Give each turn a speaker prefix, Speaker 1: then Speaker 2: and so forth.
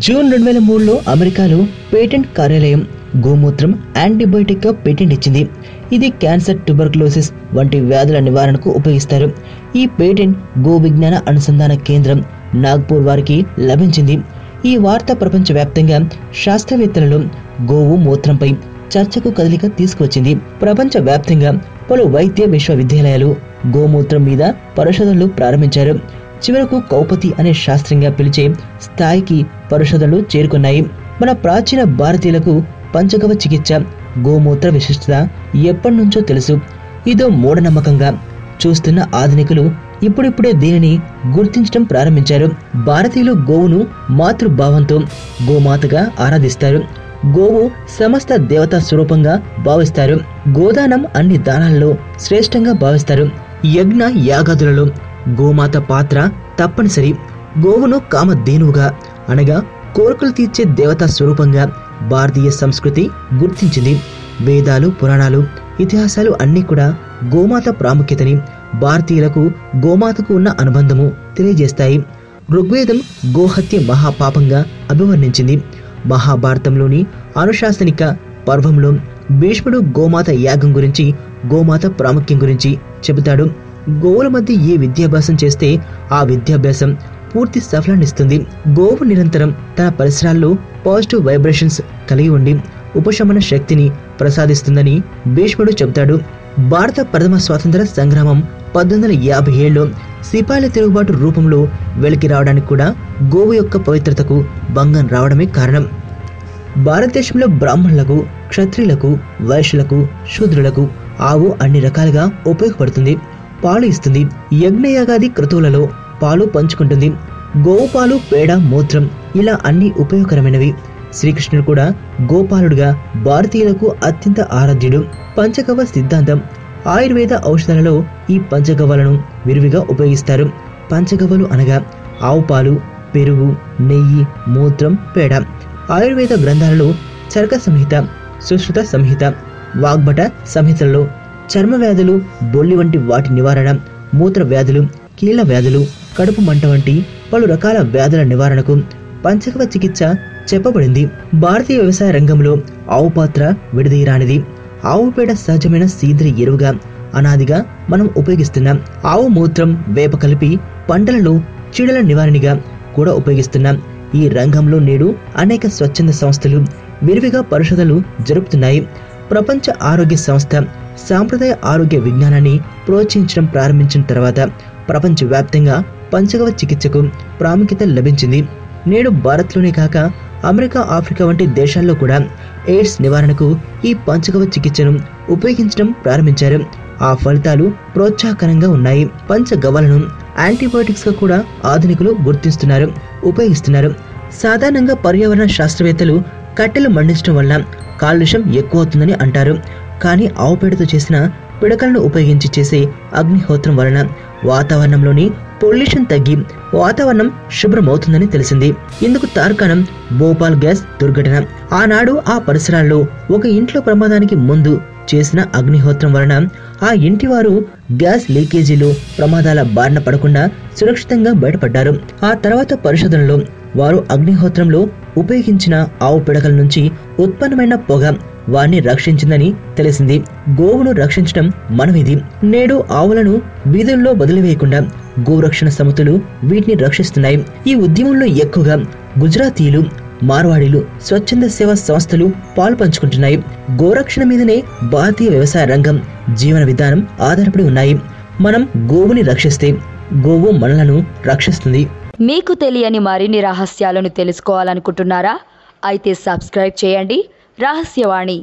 Speaker 1: June 2003లో అమెరికాలో patent కార్యాలయం గోమూత్రం యాంటీబయోటిక్ గా పేటెంట్ ఇచ్చింది. ఇది క్యాన్సర్, ట్యూబర్కులోసిస్ వంటి వ్యాధుల నివారణకు ఉపయోగిస్తారు. ఈ పేటెంట్ గో విజ్ఞాన అనుసంధాన కేంద్రం నాగ్పూర్ వారికి లభించింది. ఈ వార్త ప్రపంచవ్యాప్తంగా శాస్త్రవేత్తలలో గోవు మూత్రంపై చర్చకు కదలిక తీసుకువచ్చింది. ప్రపంచవ్యాప్తంగా పలు వైద్య విశ్వవిద్యాలయాలు గోమూత్రం మీద పరిశోధనలు ప్రారంభించారు. చివరకు కౌపతి అనే శాస్త్రంగా పిలిచే స్థాయికి పరిశోధనలు చేరుకున్నాయి. మన ప్రాచీన భారతీయులకు పంచగవ చికిత్స, గోమూత్ర విశిష్టత ఎప్పటి నుంచో తెలుసు. ఇదో మూఢనమ్మకంగా చూస్తున్న ఆధునికులు ఇప్పుడిప్పుడే దీనిని గుర్తించడం ప్రారంభించారు. భారతీయులు గోవును మాతృభావంతో గోమాతగా ఆరాధిస్తారు. గోవు సమస్త దేవతా స్వరూపంగా భావిస్తారు. గోదానం అన్ని దానాలలో శ్రేష్టంగా భావిస్తారు. యజ్ఞ యాగాదులలో గోమాత పాత్ర తప్పనిసరి. గోవును కామధేనువుగా అనగా కోరికలు తీర్చే దేవతా స్వరూపంగా భారతీయ సంస్కృతి గుర్తించింది. వేదాలు, పురాణాలు, ఇతిహాసాలు అన్నీ కూడా గోమాత ప్రాముఖ్యతని, భారతీయులకు గోమాతకు ఉన్న అనుబంధము తెలియజేస్తాయి. ఋగ్వేదం గోహత్య మహాపాపంగా అభివర్ణించింది. మహాభారతంలోని అనుశాసనిక పర్వంలో భీష్ముడు గోమాత యాగం గురించి, గోమాత ప్రాముఖ్యం గురించి చెబుతాడు. గోవుల మధ్య ఏ విద్యాభ్యాసం చేస్తే ఆ విద్యాభ్యాసం పూర్తి సఫలాన్నిస్తుంది. గోవు నిరంతరం తన పరిసరాల్లో పాజిటివ్ వైబ్రేషన్స్ కలిగి ఉండి ఉపశమన శక్తిని ప్రసాదిస్తుందని భీష్ముడు చెబుతాడు. భారత ప్రథమ స్వాతంత్ర సంగ్రామం 1857లో సిపాయిల తిరుగుబాటు రూపంలో వెలికి రావడానికి కూడా గోవు యొక్క పవిత్రతకు భంగం రావడమే కారణం. భారతదేశంలో బ్రాహ్మణులకు, క్షత్రియులకు, వైశ్యులకు, శూద్రులకు ఆవు అన్ని రకాలుగా ఉపయోగపడుతుంది. పాలు ఇస్తుంది. యజ్ఞయాగాది క్రతువులలో పాలు పంచుకుంటుంది. గోవు పాలు, పేడ, మూత్రం ఇలా అన్ని ఉపయోగకరమైనవి. శ్రీకృష్ణుడు కూడా గోపాలుడుగా భారతీయులకు అత్యంత ఆరాధ్యుడు. పంచగవ్వ సిద్ధాంతం. ఆయుర్వేద ఔషధాలలో ఈ పంచగవ్వలను విరివిగా ఉపయోగిస్తారు. పంచగవ్వలు అనగా ఆవు పాలు, పెరుగు, నెయ్యి, మూత్రం, పేడ. ఆయుర్వేద గ్రంథాలలో చరక సంహిత, సుశ్రుత సంహిత, వాగ్భట సంహితలలో చర్మ వ్యాధులు, బొల్లి వంటి వాటి నివారణ, మూత్ర వ్యాధులు, కీళ్ళ వ్యాధులు, కడుపు మంట వంటి పలు రకాల వ్యాధుల నివారణకు పంచగవ్వ చికిత్స చెప్పబడింది. భారతీయ వ్యవసాయ రంగంలో ఆవు పాత్ర విడదీయరానిది. ఆవు పేడ సహజమైన సేంద్రియ ఎరువుగా అనాదిగా మనం ఉపయోగిస్తున్నాం. ఆవు మూత్రం, వేప కలిపి పంటలలో చీడల నివారణగా కూడా ఉపయోగిస్తున్నాం. ఈ రంగంలో నేడు అనేక స్వచ్ఛంద సంస్థలు విరివిగా పరిశోధనలు జరుపుతున్నాయి. ప్రపంచ ఆరోగ్య సంస్థ సాంప్రదాయ ఆరోగ్య విజ్ఞానాన్ని ప్రోత్సహించడం ప్రారంభించిన తర్వాత ప్రపంచవ్యాప్తంగా పంచగవ్వ చికిత్సకు ప్రాముఖ్యత లభించింది. నేడు భారత్లోనే కాక అమెరికా, ఆఫ్రికా వంటి దేశాల్లో కూడా ఎయిడ్స్ నివారణకు ఈ పంచగవ్వ చికిత్సను ఉపయోగించడం ప్రారంభించారు. ఆ ఫలితాలు ప్రోత్సాహకరంగా ఉన్నాయి. పంచగవ్వలను యాంటీబయోటిక్స్ గా కూడా ఆధునికులు గుర్తిస్తున్నారు, ఉపయోగిస్తున్నారు. సాధారణంగా పర్యావరణ శాస్త్రవేత్తలు కట్టెలు మండించడం వల్ల కాలుష్యం ఎక్కువ అవుతుందని అంటారు. కానీ ఆవు పేడతో చేసిన పిడకలను ఉపయోగించి చేసే అగ్నిహోత్రం వలన వాతావరణంలోని పొల్యూషన్ తగ్గి వాతావరణం శుభ్రమవుతుందని తెలిసింది. ఇందుకు తార్కాణం భోపాల్ గ్యాస్ దుర్ఘటన. ఆనాడు ఆ పరిసరాల్లో ఒక ఇంట్లో ప్రమాదానికి ముందు చేసిన అగ్నిహోత్రం వలన ఆ ఇంటి వారు గ్యాస్ లీకేజీలు, ప్రమాదాల బారిన పడకుండా సురక్షితంగా బయటపడ్డారు. ఆ తర్వాత పరిశోధనలో వారు అగ్నిహోత్రంలో ఉపయోగించిన ఆవు పిడకల నుంచి ఉత్పన్నమైన పొగ వారిని రక్షించిందని తెలిసింది. గోవును రక్షించడం మనవిధి. నేడు ఆవులను వీధుల్లో వదిలివేయకుండా గోరక్షణ సమితులు వీటిని రక్షిస్తున్నాయి. ఈ ఉద్యమంలో ఎక్కువగా గుజరాతీయులు, మార్వాడీలు, స్వచ్ఛంద సేవా సంస్థలు పాలు పంచుకుంటున్నాయి. గోరక్షణ మీదనే భారతీయ వ్యవసాయ రంగం, జీవన విధానం ఆధారపడి ఉన్నాయి. మనం గోవుని రక్షిస్తే గోవు మనలను రక్షిస్తుంది.
Speaker 2: మీకు తెలియని మరిన్ని రహస్యాలను తెలుసుకోవాలనుకుంటున్నారా? అయితే సబ్స్క్రైబ్ చేయండి రహస్యవాణి.